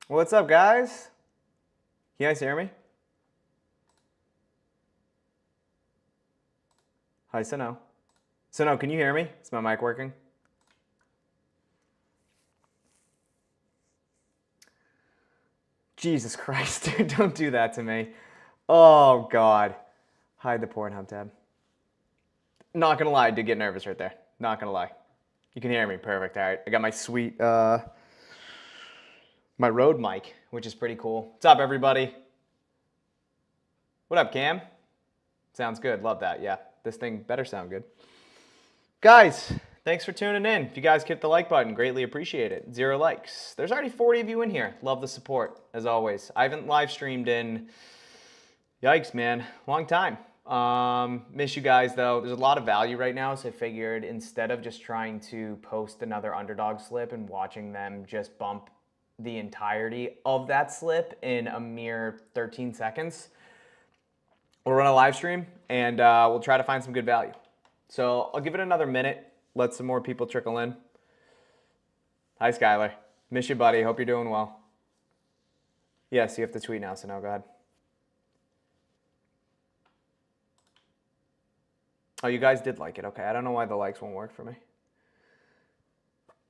What's up, guys? Can you guys hear me? Hi, Sano. Sano, can you hear me? Is my mic working? Jesus Christ, dude, don't do that to me. Oh, God. Hide the Pornhub tab. Not gonna lie, I did get nervous right there. Not gonna lie. You can hear me, perfect. All right, I got my sweet, my Rode mic, which is pretty cool. What's up, everybody? What up, Cam? Sounds good, love that, yeah. This thing better sound good. Guys, thanks for tuning in. If you guys hit the like button, greatly appreciate it. 0 likes. There's already 40 of you in here. Love the support, as always. I haven't live streamed in, yikes, man, long time. Miss you guys, though. There's a lot of value right now, so I figured instead of just trying to post another Underdog slip and watching them just bump the entirety of that slip in a mere 13 seconds, we'll run a live stream, and we'll try to find some good value. So I'll give it another minute, let some more people trickle in. Hi, Skylar. Miss you, buddy. Hope you're doing well. Yes, you have to tweet now, so no, go ahead. Oh, you guys did like it. Okay, I don't know why the likes won't work for me.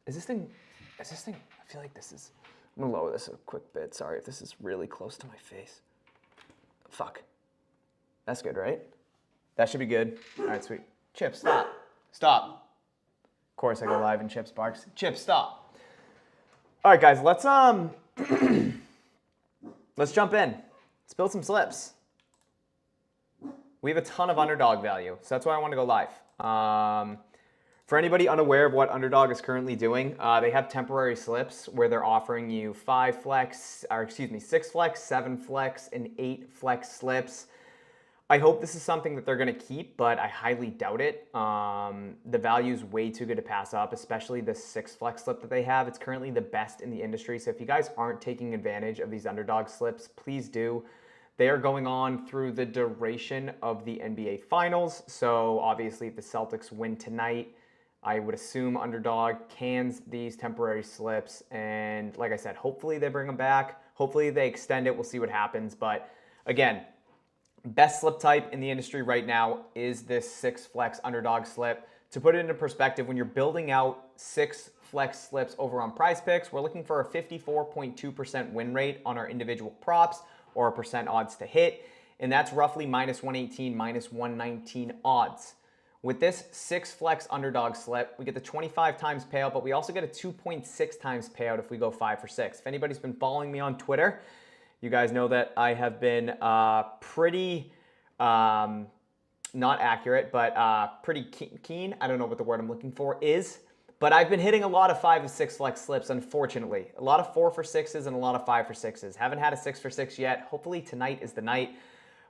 Is this thing, I feel like this is, I'm gonna lower this a quick bit. Sorry if this is really close to my face. Fuck. That's good, right? That should be good. All right, sweet. Chip, stop. Stop. Of course I go live in Chip's Barks. Chip, stop. All right, guys, let's let's jump in. Let's build some slips. We have a ton of Underdog value, so that's why I want to go live. For anybody unaware of what Underdog is currently doing, they have temporary slips where they're offering you 6 flex, 7 flex, and 8 flex slips. I hope this is something that they're going to keep, but I highly doubt it. The value is way too good to pass up, especially the 6 flex slip that they have. It's currently the best in the industry, so if you guys aren't taking advantage of these Underdog slips, please do. They are going on through the duration of the NBA Finals, so obviously if the Celtics win tonight, I would assume Underdog cans these temporary slips, and like I said, hopefully they bring them back. Hopefully they extend it. We'll see what happens, but again, best slip type in the industry right now is this 6 flex Underdog slip. To put it into perspective, when you're building out 6 flex slips over on Prizepicks, we're looking for a 54.2% win rate on our individual props, or a percent odds to hit, and that's roughly minus 118, minus 119 odds. With this 6 flex Underdog slip, we get the 25 times payout, but we also get a 2.6 times payout if we go 5 for 6. If anybody's been following me on Twitter, you guys know that I have been pretty, not accurate, but pretty keen. I don't know what the word I'm looking for is, but I've been hitting a lot of 5 and 6 flex slips, unfortunately. A lot of 4 for 6s and a lot of 5 for 6s. Haven't had a 6 for 6 yet. Hopefully tonight is the night.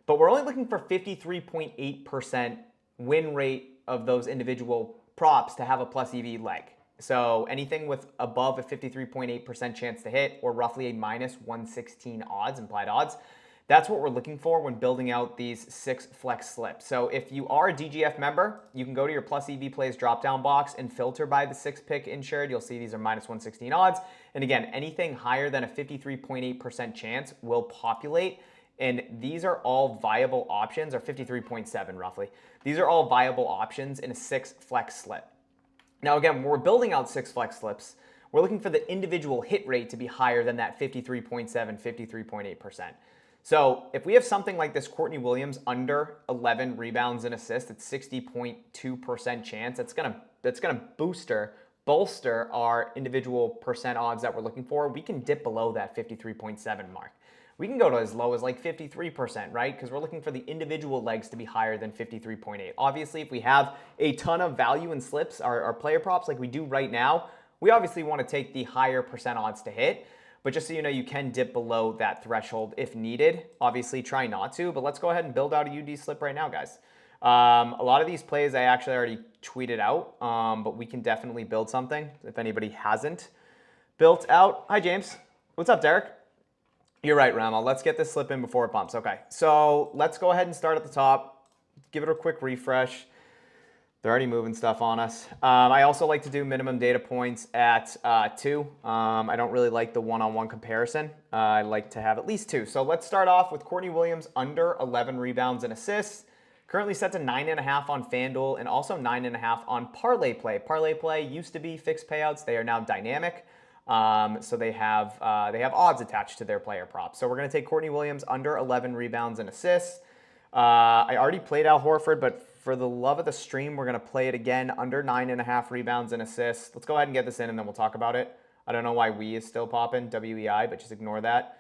But we're only looking for 53.8% win rate of those individual props to have a plus EV leg. So anything with above a 53.8% chance to hit, or roughly a minus 116 odds, implied odds, that's what we're looking for when building out these 6 flex slips. So if you are a DGF member, you can go to your plus EV plays drop-down box and filter by the 6 pick insured. You'll see these are minus 116 odds. And again, anything higher than a 53.8% chance will populate. And these are all viable options, or 53.7 roughly. These are all viable options in a 6 flex slip. Now again, when we're building out 6 flex slips, we're looking for the individual hit rate to be higher than that 53.7, 53.8%. So if we have something like this Courtney Williams under 11 rebounds and assists at 60.2% chance, that's gonna bolster our individual percent odds that we're looking for. We can dip below that 53.7 mark. We can go to as low as like 53%, right? Because we're looking for the individual legs to be higher than 53.8. Obviously, if we have a ton of value in slips, our player props like we do right now, we obviously want to take the higher percent odds to hit. But just so you know, you can dip below that threshold if needed. Obviously, try not to, but let's go ahead and build out a UD slip right now, guys. A lot of these plays I actually already tweeted out, but we can definitely build something if anybody hasn't built out. Hi, James. What's up, Derek? You're right, Ramal. Let's get this slip in before it bumps. Okay, so let's go ahead and start at the top. Give it a quick refresh. They're already moving stuff on us. I also like to do minimum data points at 2. I don't really like the one-on-one comparison. I like to have at least 2. So let's start off with Courtney Williams under 11 rebounds and assists. Currently set to 9.5 on FanDuel and also 9.5 on Parlay Play. Parlay Play used to be fixed payouts. They are now dynamic. So they have odds attached to their player props. So we're going to take Courtney Williams under 11 rebounds and assists. I already played Al Horford, but for the love of the stream, we're going to play it again under 9.5 rebounds and assists. Let's go ahead and get this in, and then we'll talk about it. I don't know why we is still popping, WEI, but just ignore that.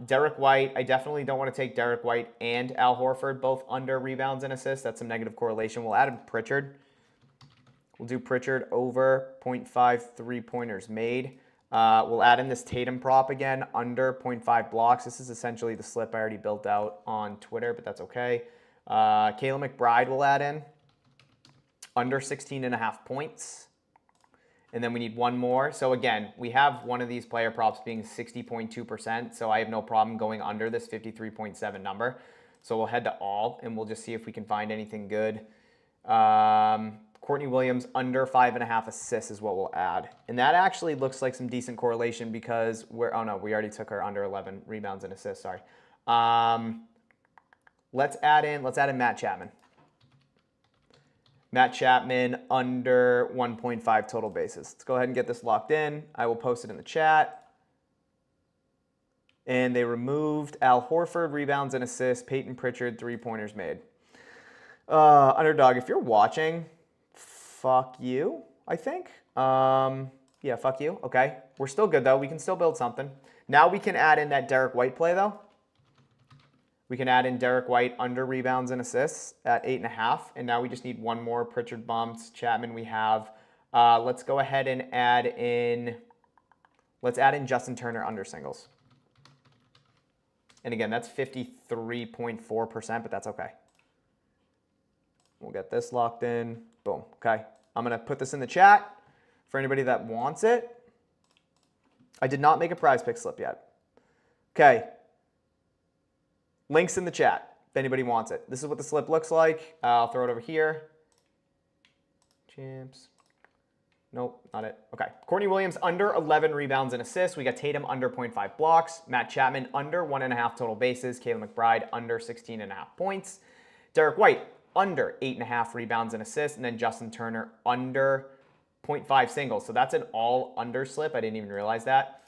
Derek White, I definitely don't want to take Derek White and Al Horford both under rebounds and assists. That's some negative correlation. We'll add in Pritchard. We'll do Pritchard over 0.5 3-pointers made. We'll add in this Tatum prop again, under 0.5 blocks. This is essentially the slip I already built out on Twitter, but that's okay. Kayla McBride will add in, under 16.5 points. And then we need one more. So again, we have one of these player props being 60.2%, so I have no problem going under this 53.7 number. So we'll head to all, and we'll just see if we can find anything good. Courtney Williams under 5.5 assists is what we'll add. And that actually looks like some decent correlation because oh no, we already took her under 11 rebounds and assists, sorry. Let's add in Matt Chapman. Matt Chapman under 1.5 total bases. Let's go ahead and get this locked in. I will post it in the chat. And they removed Al Horford, rebounds and assists, Peyton Pritchard, 3-pointers made. Underdog, if you're watching, fuck you, I think. Yeah, fuck you. Okay. We're still good, though. We can still build something. Now we can add in that Derek White play, though. We can add in Derek White under rebounds and assists at 8.5. And now we just need one more. Pritchard bumps. Chapman we have. Let's go ahead and add in Justin Turner under singles. And again, that's 53.4%, but that's okay. We'll get this locked in. Boom. Okay. I'm going to put this in the chat for anybody that wants it. I did not make a Prizepicks slip yet. Okay. Links in the chat if anybody wants it. This is what the slip looks like. I'll throw it over here. Champs. Nope, not it. Okay. Courtney Williams under 11 rebounds and assists. We got Tatum under 0.5 blocks. Matt Chapman under 1.5 total bases. Kayla McBride under 16.5 points. Derek White under 8.5 rebounds and assists. And then Justin Turner under 0.5 singles. So that's an all under slip. I didn't even realize that.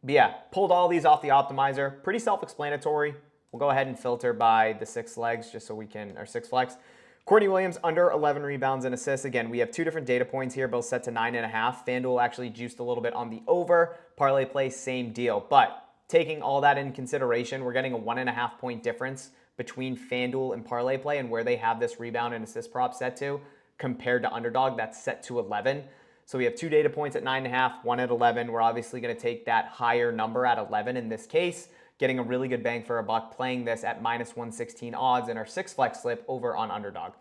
But yeah, pulled all these off the optimizer. Pretty self-explanatory. We'll go ahead and filter by the 6 legs just so we can, or 6 flex. Courtney Williams under 11 rebounds and assists. Again, we have 2 different data points here, both set to 9.5. FanDuel actually juiced a little bit on the over. Parlay Play, same deal. But taking all that in consideration, we're getting a 1.5 point difference between FanDuel and Parlay Play and where they have this rebound and assist prop set to compared to Underdog that's set to 11. So we have 2 data points at 9.5, 1 at 11. We're obviously going to take that higher number at 11 in this case, getting a really good bang for a buck playing this at -116 odds in our 6 flex slip over on Underdog.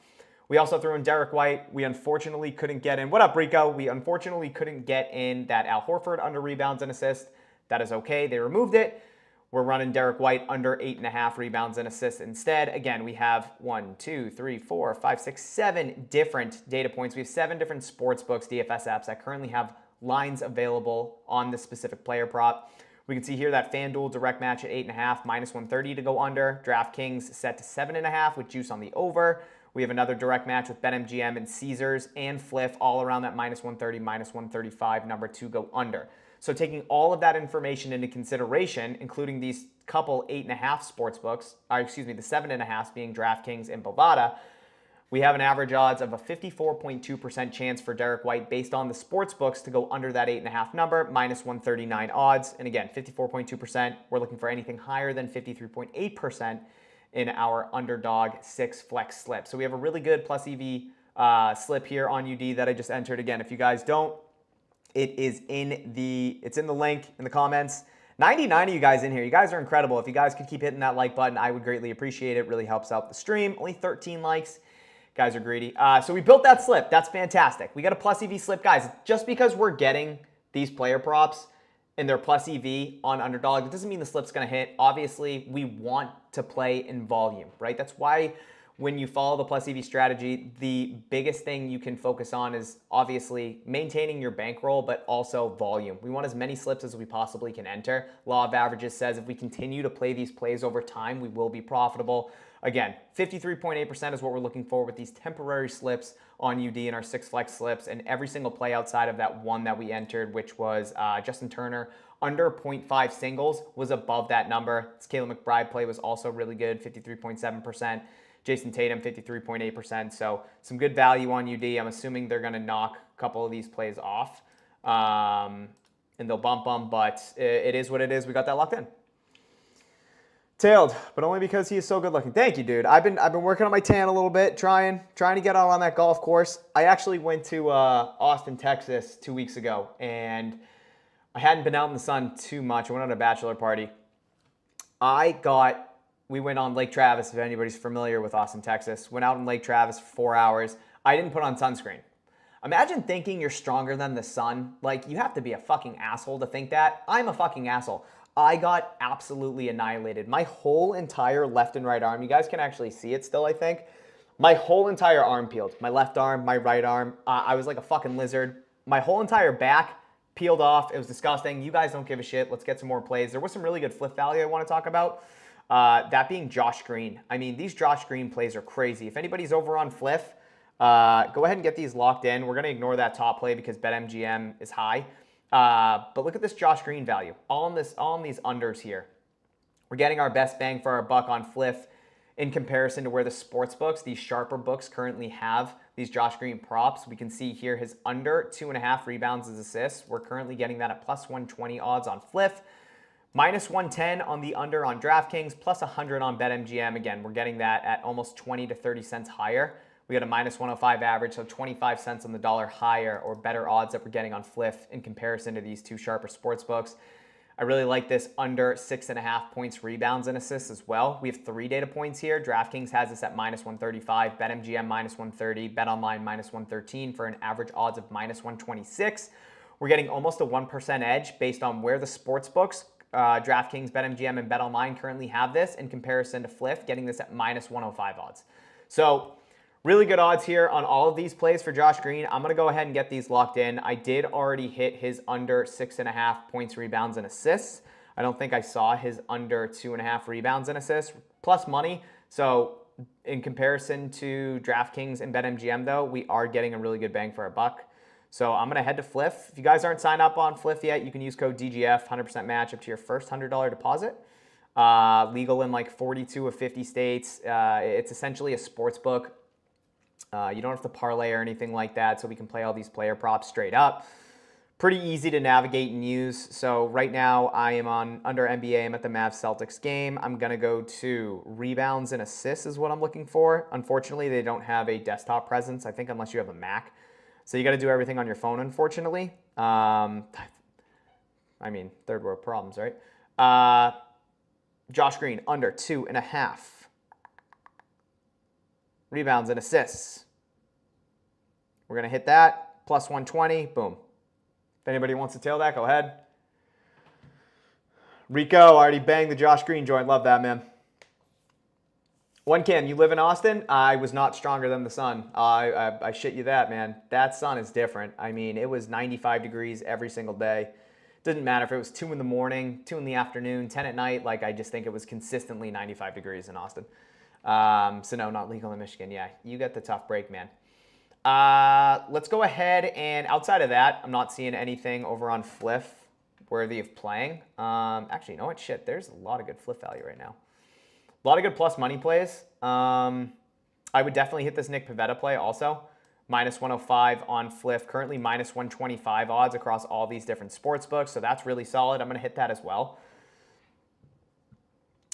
We also threw in Derek White. We unfortunately couldn't get in. What up, Rico? We unfortunately couldn't get in that Al Horford under rebounds and assists. That is okay. They removed it. We're running Derek White under 8.5 rebounds and assists instead. Again, we have 1, 2, 3, 4, 5, 6, 7 different data points. We have 7 different sportsbooks, DFS apps that currently have lines available on this specific player prop. We can see here that FanDuel direct match at 8.5, -130 to go under. DraftKings set to 7.5 with juice on the over. We have another direct match with BetMGM and Caesars and Fliff all around that -130, -135 number to go under. So taking all of that information into consideration, including these couple 8.5 sports books, the 7.5 being DraftKings and Bovada, we have an average odds of a 54.2% chance for Derek White based on the sports books to go under that 8.5 number, -139 odds. And again, 54.2%. We're looking for anything higher than 53.8% in our Underdog 6 flex slip. So we have a really good plus EV slip here on UD that I just entered. Again, if you guys don't it's in the link in the comments. 99 of you guys in here. You guys are incredible. If you guys could keep hitting that like button, I would greatly appreciate it. It really helps out the stream. Only 13 likes. You guys are greedy. So we built that slip. That's fantastic. We got a plus EV slip, guys. Just because we're getting these player props and they're plus EV on Underdog, it doesn't mean the slip's going to hit. Obviously, we want to play in volume, right? That's why when you follow the plus EV strategy, the biggest thing you can focus on is obviously maintaining your bankroll, but also volume. We want as many slips as we possibly can enter. Law of averages says if we continue to play these plays over time, we will be profitable. Again, 53.8% is what we're looking for with these temporary slips on UD and our 6 flex slips, and every single play outside of that one that we entered, which was Justin Turner, under 0.5 singles, was above that number. This Caleb McBride play was also really good, 53.7%. Jason Tatum, 53.8%. So some good value on UD. I'm assuming they're going to knock a couple of these plays off. And they'll bump them, but it is what it is. We got that locked in. Tailed, but only because he is so good looking. Thank you, dude. I've been working on my tan a little bit, trying to get out on that golf course. I actually went to Austin, Texas 2 weeks ago, and I hadn't been out in the sun too much. I went on a bachelor party. We went on Lake Travis, if anybody's familiar with Austin, Texas. Went out in Lake Travis for 4 hours. I didn't put on sunscreen. Imagine thinking you're stronger than the sun. Like, you have to be a fucking asshole to think that. I'm a fucking asshole. I got absolutely annihilated. My whole entire left and right arm, you guys can actually see it still, I think. My whole entire arm peeled. My left arm, my right arm. I was like a fucking lizard. My whole entire back peeled off. It was disgusting. You guys don't give a shit. Let's get some more plays. There was some really good flip value I want to talk about. That being Josh Green. I mean, these Josh Green plays are crazy. If anybody's over on Fliff, go ahead and get these locked in. We're going to ignore that top play because BetMGM is high. But look at this Josh Green value. All in these unders here. We're getting our best bang for our buck on Fliff in comparison to where the sports books, these sharper books, currently have these Josh Green props. We can see here his under 2.5 rebounds as assists. We're currently getting that at plus 120 odds on Fliff. Minus 110 on the under on DraftKings, plus 100 on BetMGM. Again, we're getting that at almost 20 to 30 cents higher. We got a minus 105 average, so 25 cents on the dollar higher or better odds that we're getting on Fliff in comparison to these two sharper sports books. I really like this under 6.5 points, rebounds, and assists as well. We have 3 data points here. DraftKings has this at minus 135, BetMGM minus 130, BetOnline minus 113 for an average odds of minus 126. We're getting almost a 1% edge based on where the sports books, DraftKings, BetMGM, and BetOnline currently have this in comparison to Fliff, getting this at minus 105 odds. So really good odds here on all of these plays for Josh Green. I'm going to go ahead and get these locked in. I did already hit his under 6.5 points, rebounds, and assists. I don't think I saw his under 2.5 rebounds and assists plus money. So in comparison to DraftKings and BetMGM, though, we are getting a really good bang for our buck. So I'm going to head to Fliff. If you guys aren't signed up on Fliff yet, you can use code DGF, 100% match up to your first $100 deposit. Legal in like 42 of 50 states. It's essentially a sports book. You don't have to parlay or anything like that, so we can play all these player props straight up. Pretty easy to navigate and use. So right now I am on under NBA. I'm at the Mavs Celtics game. I'm going to go to rebounds and assists is what I'm looking for. Unfortunately, they don't have a desktop presence, I think, unless you have a Mac. So you got to do everything on your phone, unfortunately. I mean, third world problems, right? Josh Green, under 2.5. Rebounds and assists. We're going to hit that. Plus 120. Boom. If anybody wants to tail that, go ahead. Rico, I already banged the Josh Green joint. Love that, man. One Cam, you live in Austin? I was not stronger than the sun. I shit you that, man. That sun is different. I mean, it was 95 degrees every single day. Didn't matter if it was 2 in the morning, 2 in the afternoon, 10 at night. Like, I just think it was consistently 95 degrees in Austin. So no, not legal in Michigan. Yeah, you get the tough break, man. Let's go ahead and outside of that, I'm not seeing anything over on Fliff worthy of playing. Actually, you know what? Shit, there's a lot of good Fliff value right now. A lot of good plus money plays. I would definitely hit this Nick Pivetta play also. Minus 105 on Fliff. Currently minus 125 odds across all these different sports books. So that's really solid. I'm going to hit that as well.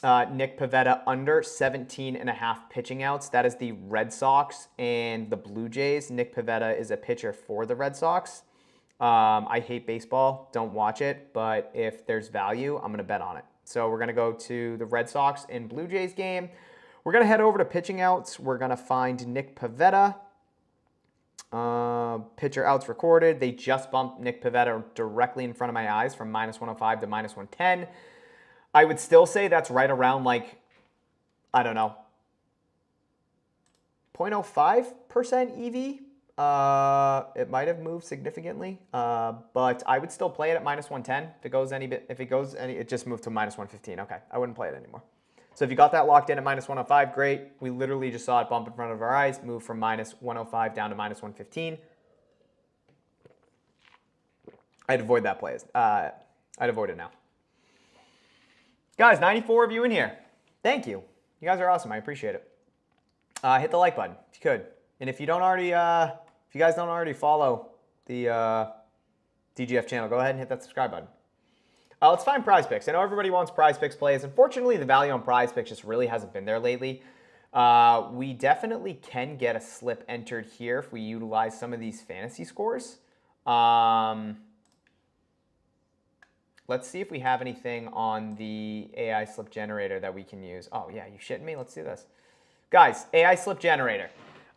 Nick Pivetta under 17.5 pitching outs. That is the Red Sox and the Blue Jays. Nick Pivetta is a pitcher for the Red Sox. I hate baseball, don't watch it, but if there's value, I'm going to bet on it. So we're going to go to the Red Sox and Blue Jays game. We're going to head over to pitching outs. We're going to find Nick Pivetta. Pitcher outs recorded. They just bumped Nick Pivetta directly in front of my eyes from -105 to -110. I would still say that's right around like, I don't know, 0.05% EV. It might have moved significantly, but I would still play it at -110. It just moved to -115. Okay, I wouldn't play it anymore. So if you got that locked in at -105, great. We literally just saw it bump in front of our eyes, move from -105 down to -115. I'd avoid that play. I'd avoid it now. Guys, 94 of you in here. Thank you. You guys are awesome. I appreciate it. Hit the like button if you could. And if you don't already, if you guys don't already follow the DGF channel, go ahead and hit that subscribe button. Let's find Prizepicks. I know everybody wants Prizepicks plays. Unfortunately, the value on Prizepicks just really hasn't been there lately. We definitely can get a slip entered here if we utilize some of these fantasy scores. Let's see if we have anything on the AI slip generator that we can use. Oh, yeah, you shitting me? Let's do this. Guys, AI slip generator.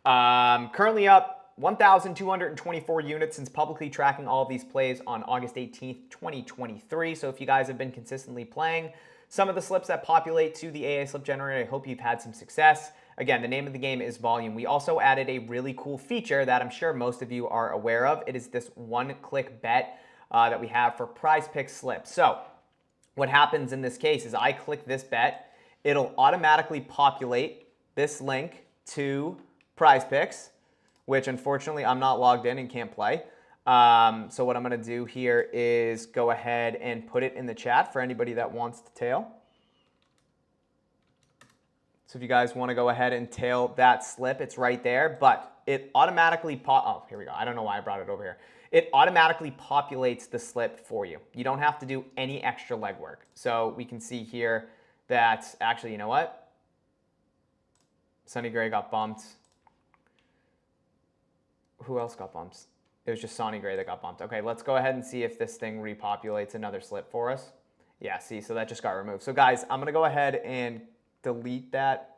Currently up 1,224 units since publicly tracking all of these plays on August 18th, 2023. So if you guys have been consistently playing some of the slips that populate to the AI slip generator, I hope you've had some success. Again, the name of the game is volume. We also added a really cool feature that I'm sure most of you are aware of. It is this one-click bet that we have for Prizepicks slips. So what happens in this case is I click this bet. It'll automatically populate this link to Prizepicks, which unfortunately I'm not logged in and can't play. So what I'm going to do here is go ahead and put it in the chat for anybody that wants to tail. So if you guys want to go ahead and tail that slip, it's right there, but it automatically oh, here we go. I don't know why I brought it over here. It automatically populates the slip for you. You don't have to do any extra legwork. So we can see here that actually, you know what? Sonny Gray got bumped. Who else got bumped? It was just Sonny Gray that got bumped. Okay, let's go ahead and see if this thing repopulates another slip for us. Yeah, see, so that just got removed. So guys, I'm gonna go ahead and delete that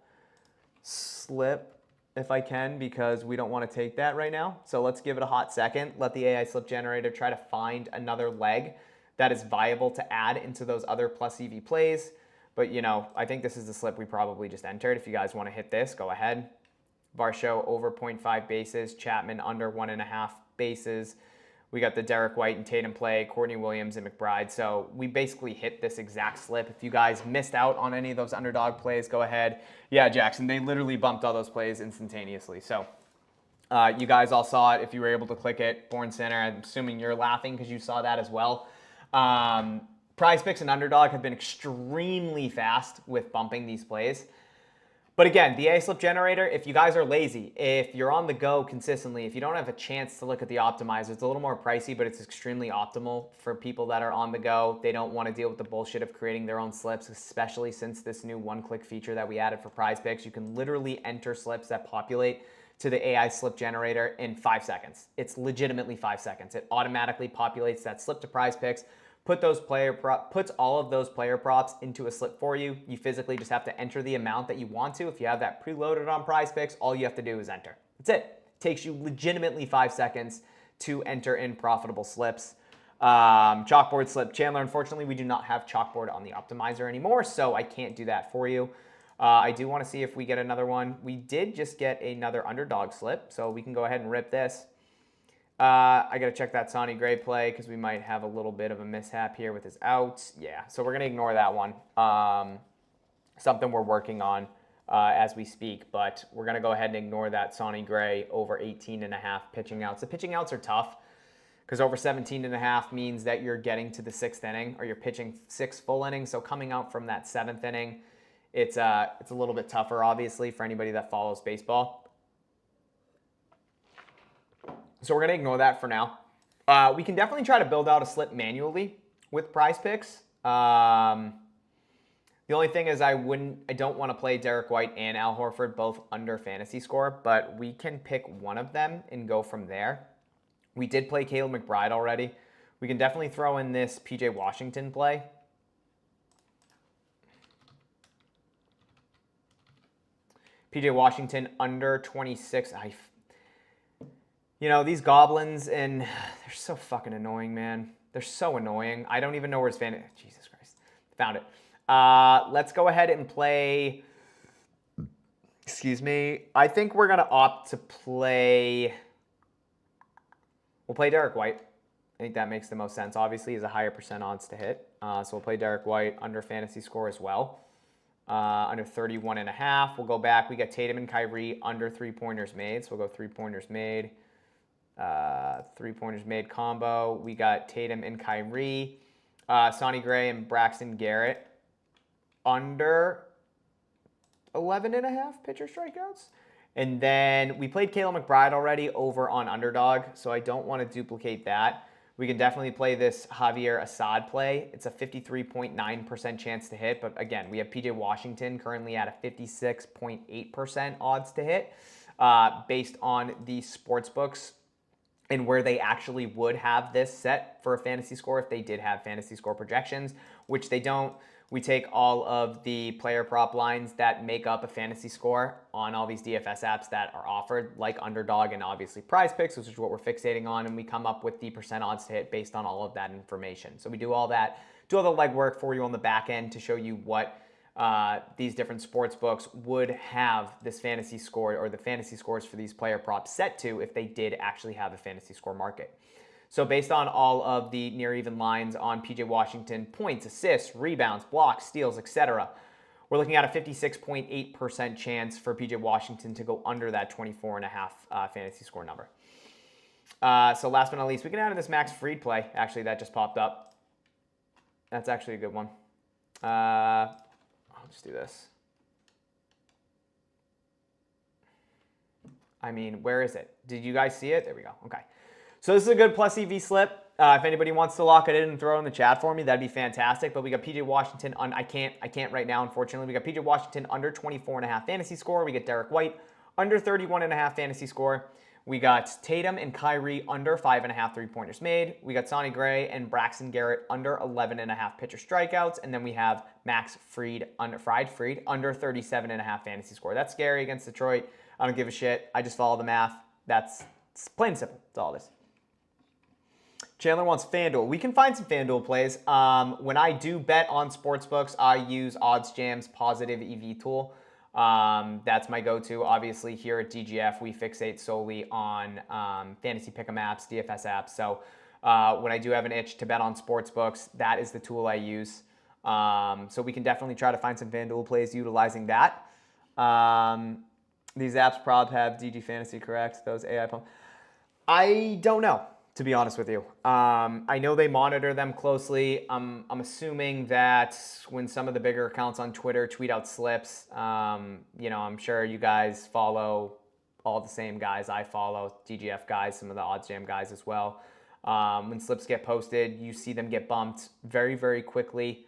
slip if I can, because we don't want to take that right now. So let's give it a hot second. Let the AI slip generator try to find another leg that is viable to add into those other plus EV plays. But you know, I think this is the slip we probably just entered. If you guys want to hit this, go ahead. Varsho over 0.5 bases, Chapman under 1.5 bases. We got the Derek White and Tatum play, Courtney Williams and McBride. So we basically hit this exact slip. If you guys missed out on any of those underdog plays, go ahead. Yeah, Jackson, they literally bumped all those plays instantaneously. So you guys all saw it if you were able to click it. Born Center, I'm assuming you're laughing because you saw that as well. Prizepicks and Underdog have been extremely fast with bumping these plays. But again, the AI slip generator, if you guys are lazy, if you're on the go consistently, if you don't have a chance to look at the optimizer, it's a little more pricey, but it's extremely optimal for people that are on the go. They don't want to deal with the bullshit of creating their own slips, especially since this new one-click feature that we added for Prizepicks. You can literally enter slips that populate to the AI slip generator in 5 seconds. It's legitimately 5 seconds. It automatically populates that slip to Prizepicks, puts all of those player props into a slip for you. You physically just have to enter the amount that you want to. If you have that preloaded on Prizepicks, all you have to do is enter. That's it. It takes you legitimately 5 seconds to enter in profitable slips. Chalkboard slip. Chandler, unfortunately, we do not have chalkboard on the optimizer anymore, so I can't do that for you. I do want to see if we get another one. We did just get another underdog slip, so we can go ahead and rip this. I got to check that Sonny Gray play because we might have a little bit of a mishap here with his outs. Yeah, so we're going to ignore that one. Something we're working on as we speak, but we're going to go ahead and ignore that Sonny Gray over 18.5 pitching outs. The pitching outs are tough because over 17.5 means that you're getting to the 6th inning or you're pitching 6 full innings. So coming out from that 7th inning, it's a little bit tougher, obviously, for anybody that follows baseball. So we're going to ignore that for now. We can definitely try to build out a slip manually with Prizepicks. The only thing is I don't want to play Derek White and Al Horford both under fantasy score, but we can pick one of them and go from there. We did play Caleb McBride already. We can definitely throw in this PJ Washington play. PJ Washington under 26. You know, these goblins, and they're so fucking annoying, man. They're so annoying. I don't even know where his fan is. Jesus Christ. Found it. Let's go ahead and play. Excuse me. I think we're going to opt to play. We'll play Derek White. I think that makes the most sense. Obviously, he's a higher percent odds to hit. So we'll play Derek White under fantasy score as well. Under 31.5. We'll go back. We got Tatum and Kyrie under 3-pointers made. So we'll go 3-pointers made. 3-pointers made combo. We got Tatum and Kyrie. Sonny Gray and Braxton Garrett under 11.5 pitcher strikeouts. And then we played Caleb McBride already over on Underdog, so I don't want to duplicate that. We can definitely play this Javier Assad play. It's a 53.9% chance to hit, but again, we have PJ Washington currently at a 56.8% odds to hit based on the sportsbooks and where they actually would have this set for a fantasy score if they did have fantasy score projections, which they don't. We take all of the player prop lines that make up a fantasy score on all these DFS apps that are offered, like Underdog and obviously Prizepicks, which is what we're fixating on, and we come up with the percent odds to hit based on all of that information. So we do all that, do all the legwork for you on the back end to show you what these different sports books would have this fantasy score or the fantasy scores for these player props set to if they did actually have a fantasy score market. So based on all of the near even lines on PJ Washington, points, assists, rebounds, blocks, steals, etc., we're looking at a 56.8% chance for PJ Washington to go under that 24.5 fantasy score number. So last but not least, we can add in this Max Fried play. Actually, that just popped up. That's actually a good one. I'll just do this. I mean, where is it? Did you guys see it? There we go. Okay. So this is a good plus EV slip. If anybody wants to lock it in and throw it in the chat for me, that'd be fantastic. But we got PJ Washington on. I can't right now, unfortunately. We got PJ Washington under 24.5 fantasy score. We get Derek White under 31.5 fantasy score. We got Tatum and Kyrie under 5.5 3-pointers made. We got Sonny Gray and Braxton Garrett under 11.5 pitcher strikeouts. And then we have Max Fried under 37.5 fantasy score. That's scary against Detroit. I don't give a shit. I just follow the math. It's plain and simple. That's all it is. Chandler wants FanDuel. We can find some FanDuel plays. When I do bet on sportsbooks, I use OddsJam's positive EV tool. That's my go-to. Obviously, here at DGF, we fixate solely on fantasy pick'em apps, DFS apps. So when I do have an itch to bet on sportsbooks, that is the tool I use. So we can definitely try to find some FanDuel plays utilizing that. These apps probably have DG Fantasy, correct? Those AI pump. I don't know, to be honest with you. I know they monitor them closely. I'm assuming that when some of the bigger accounts on Twitter tweet out slips, I'm sure you guys follow all the same guys I follow, DGF guys, some of the OddsJam guys as well. When slips get posted, you see them get bumped very, very quickly.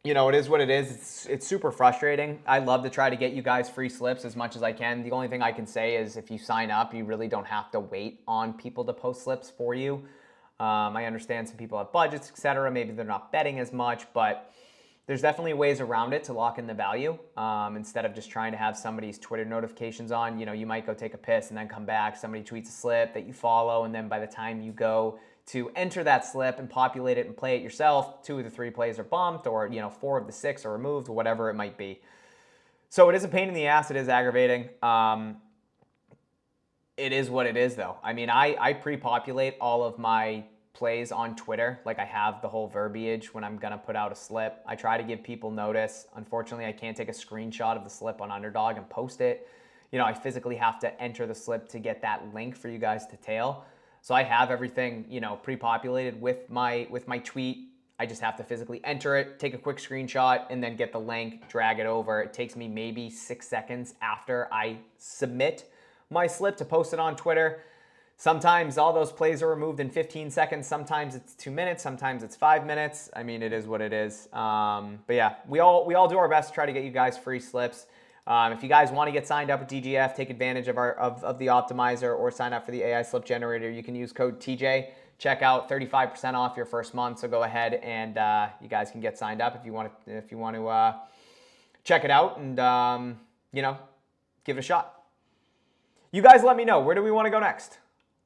It is what it is. It's super frustrating. I love to try to get you guys free slips as much as I can. The only thing I can say is if you sign up, you really don't have to wait on people to post slips for you. I understand some people have budgets, etc. Maybe they're not betting as much, but there's definitely ways around it to lock in the value instead of just trying to have somebody's Twitter notifications on. You might go take a piss and then come back. Somebody tweets a slip that you follow, and then by the time you go to enter that slip and populate it and play it yourself, 2 of the 3 plays are bumped, or 4 of the 6 are removed, or whatever it might be. So it is a pain in the ass. It is aggravating. It is what it is, though. I mean, I pre-populate all of my plays on Twitter. Like, I have the whole verbiage when I'm going to put out a slip. I try to give people notice. Unfortunately, I can't take a screenshot of the slip on Underdog and post it. I physically have to enter the slip to get that link for you guys to tail. So I have everything, pre-populated with my tweet. I just have to physically enter it, take a quick screenshot, and then get the link, drag it over. It takes me maybe 6 seconds after I submit my slip to post it on Twitter. Sometimes all those plays are removed in 15 seconds. Sometimes it's 2 minutes. Sometimes it's 5 minutes. I mean, it is what it is. But yeah, we all do our best to try to get you guys free slips. If you guys want to get signed up with DGF, take advantage of the optimizer, or sign up for the AI slip generator, you can use code TJ. Check out 35% off your first month. So go ahead and you guys can get signed up if you want to check it out and give it a shot. You guys let me know, where do we want to go next?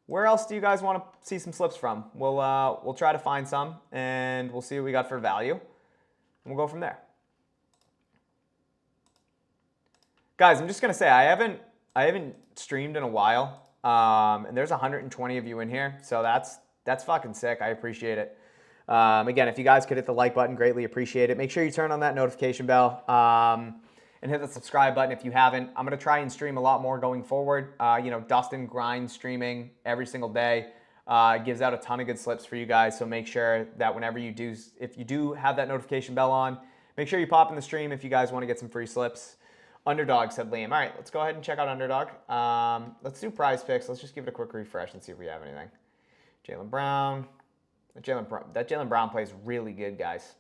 Where else do you guys want to see some slips from? We'll try to find some, and we'll see what we got for value, and we'll go from there. Guys, I'm just gonna say I haven't streamed in a while, and there's 120 of you in here, so that's fucking sick. I appreciate it. Again, if you guys could hit the like button, greatly appreciate it. Make sure you turn on that notification bell and hit the subscribe button if you haven't. I'm gonna try and stream a lot more going forward. Dustin grinds streaming every single day. Gives out a ton of good slips for you guys, so make sure that whenever you do, if you do have that notification bell on, make sure you pop in the stream if you guys want to get some free slips. Underdog, said Liam. All right, let's go ahead and check out Underdog. Let's do Prizepicks. Let's just give it a quick refresh and see if we have anything. Jaylen Brown. That Jaylen Brown plays really good, guys.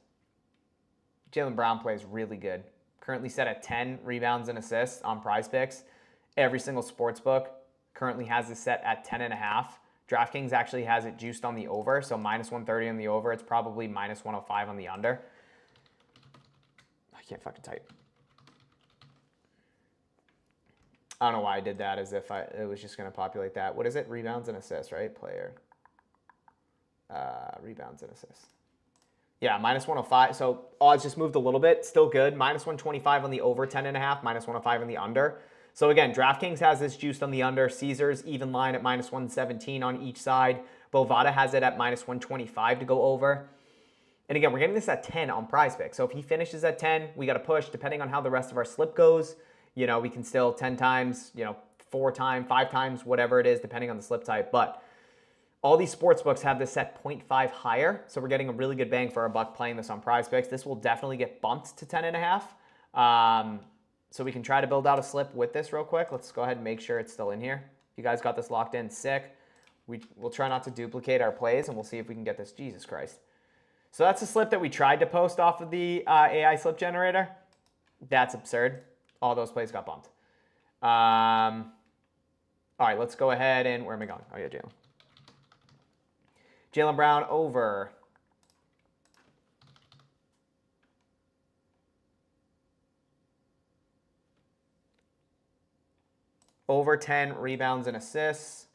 Jaylen Brown plays really good. Currently set at 10 rebounds and assists on Prizepicks. Every single sportsbook currently has this set at 10.5. DraftKings actually has it juiced on the over, so minus 130 on the over. It's probably minus 105 on the under. I can't fucking type. I don't know why I did that, as if it was just going to populate that. What is it? Rebounds and assists, right? Player. Rebounds and assists. Yeah, minus 105. So odds just moved a little bit. Still good. Minus 125 on the over 10.5. Minus 105 on the under. So again, DraftKings has this juiced on the under. Caesars even line at minus 117 on each side. Bovada has it at minus 125 to go over. And again, we're getting this at 10 on Prizepicks. So if he finishes at 10, we got to push. Depending on how the rest of our slip goes, we can still 10 times, 4 times, 5 times, whatever it is, depending on the slip type. But all these sports books have this set 0.5 higher. So we're getting a really good bang for our buck playing this on Prizepicks. This will definitely get bumped to 10.5. So we can try to build out a slip with this real quick. Let's go ahead and make sure it's still in here. You guys got this locked in, sick. We'll try not to duplicate our plays, and we'll see if we can get this. Jesus Christ. So that's a slip that we tried to post off of the AI slip generator. That's absurd. All those plays got bumped. All right, let's go ahead and, where am I going? Oh yeah, Jaylen. Jaylen Brown over. Over 10 rebounds and assists.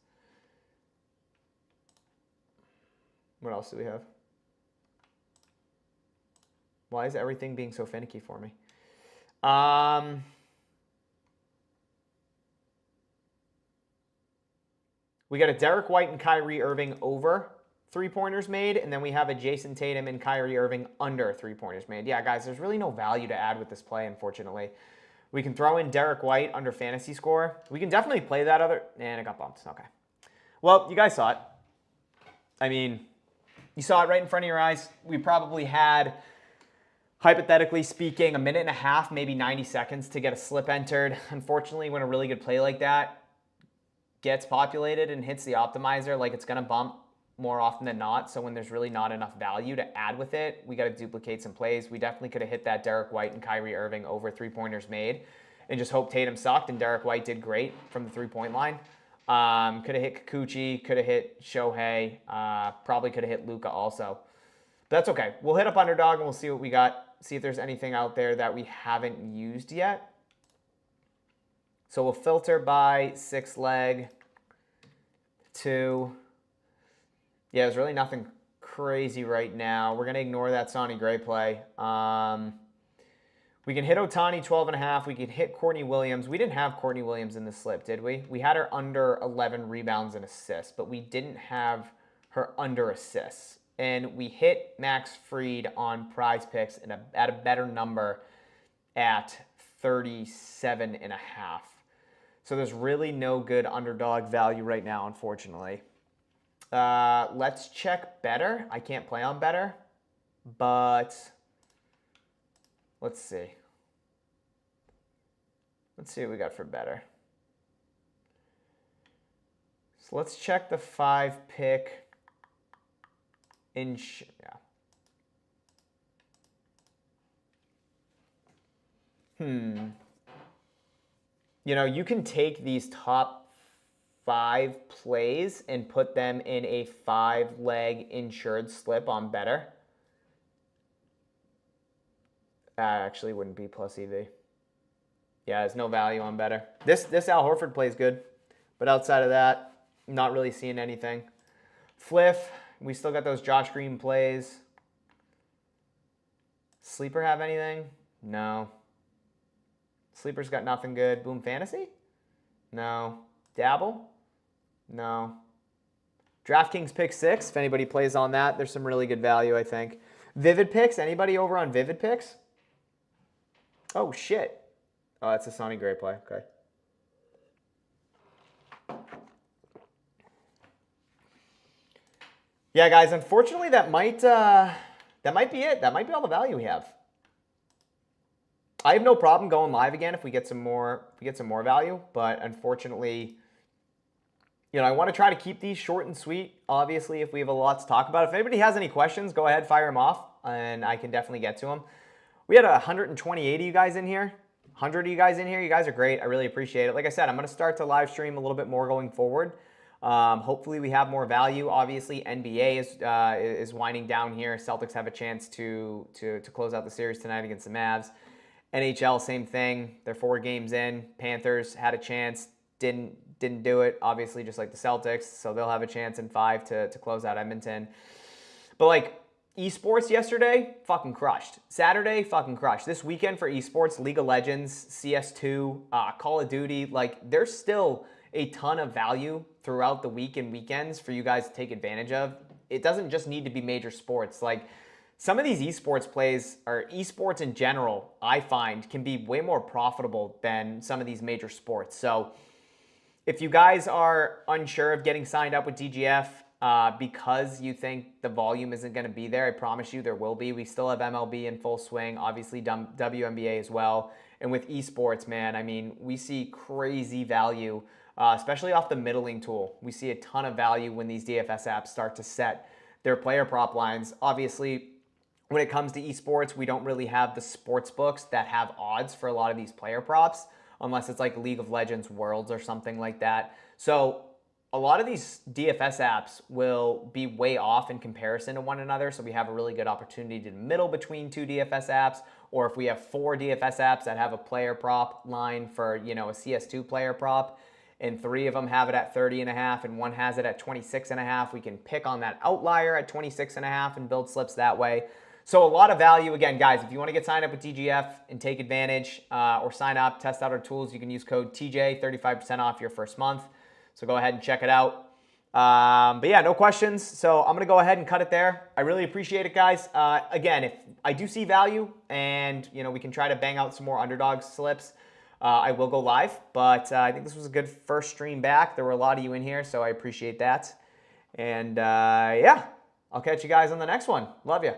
What else do we have? Why is everything being so finicky for me? We got a Derek White and Kyrie Irving over 3-pointers made, and then we have a Jason Tatum and Kyrie Irving under 3-pointers made. Yeah, guys, there's really no value to add with this play, unfortunately. We can throw in Derek White under fantasy score. We can definitely play that other, and it got bumped. Okay. Well, you guys saw it. I mean, you saw it right in front of your eyes. We probably had, hypothetically speaking, a minute and a half, maybe 90 seconds to get a slip entered. Unfortunately, when a really good play like that gets populated and hits the optimizer, like, it's going to bump more often than not. So when there's really not enough value to add with it, we got to duplicate some plays. We definitely could have hit that Derek White and Kyrie Irving over 3-pointers made and just hope Tatum sucked and Derek White did great from the 3-point line. Could have hit Kikuchi, could have hit Shohei, probably could have hit Luka also. But that's okay. We'll hit up Underdog and we'll see what we got. See if there's anything out there that we haven't used yet. So we'll filter by 6-leg, 2. Yeah, there's really nothing crazy right now. We're going to ignore that Sonny Gray play. We can hit Ohtani 12.5. We can hit Courtney Williams. We didn't have Courtney Williams in this slip, did we? We had her under 11 rebounds and assists, but we didn't have her under assists. And we hit Max Fried on Prizepicks at a better number at 37.5. So there's really no good underdog value right now, unfortunately. Let's check better. I can't play on better, but let's see. Let's see what we got for better. So let's check the 5-pick. you know, you can take these top 5 plays and put them in a 5-leg insured slip on better. That actually wouldn't be plus EV. Yeah, there's no value on better. This Al Horford play is good, but outside of that, not really seeing anything. Fliff, we still got those Josh Green plays. Sleeper have anything? No. Sleeper's got nothing good. Boom Fantasy? No. Dabble? No. DraftKings pick 6, if anybody plays on that, there's some really good value, I think. Vivid picks, anybody over on Vivid picks? Oh, shit. Oh, that's a Sonny Gray play. Okay. Yeah, guys, unfortunately, that might be it. That might be all the value we have. I have no problem going live again if we get some more value, but unfortunately, you know, I want to try to keep these short and sweet. Obviously, if we have a lot to talk about. If anybody has any questions, go ahead, fire them off, and I can definitely get to them. We had 128 of you guys in here. 100 of you guys in here. You guys are great. I really appreciate it. Like I said, I'm going to start to live stream a little bit more going forward. Hopefully we have more value. Obviously, NBA is winding down here. Celtics have a chance to close out the series tonight against the Mavs. NHL, same thing. They're 4 games in. Panthers had a chance, didn't do it. Obviously, just like the Celtics, so they'll have a chance in 5 to close out Edmonton. But like Esports yesterday, fucking crushed. Saturday, fucking crushed. This weekend for Esports, League of Legends, CS2, Call of Duty, like there's still a ton of value throughout the week and weekends for you guys to take advantage of. It doesn't just need to be major sports. Like some of these esports plays, or esports in general, I find can be way more profitable than some of these major sports. So if you guys are unsure of getting signed up with DGF because you think the volume isn't going to be there, I promise you there will be. We still have MLB in full swing, obviously WNBA as well. And with esports, man, I mean, we see crazy value, especially off the middling tool. We see a ton of value when these DFS apps start to set their player prop lines. Obviously, when it comes to esports, we don't really have the sports books that have odds for a lot of these player props, unless it's like League of Legends Worlds or something like that. So a lot of these DFS apps will be way off in comparison to one another. So we have a really good opportunity to middle between 2 DFS apps, or if we have 4 DFS apps that have a player prop line for, you know, a CS2 player prop, and 3 of them have it at 30.5 and 1 has it at 26.5, we can pick on that outlier at 26.5 and build slips that way. So a lot of value. Again, guys, if you want to get signed up with DGF and take advantage or sign up, test out our tools, you can use code TJ, 35% off your first month. So go ahead and check it out. But yeah, no questions. So I'm going to go ahead and cut it there. I really appreciate it, guys. Again, if I do see value and, you know, we can try to bang out some more underdog slips, I will go live. But I think this was a good first stream back. There were a lot of you in here, so I appreciate that. And yeah, I'll catch you guys on the next one. Love you.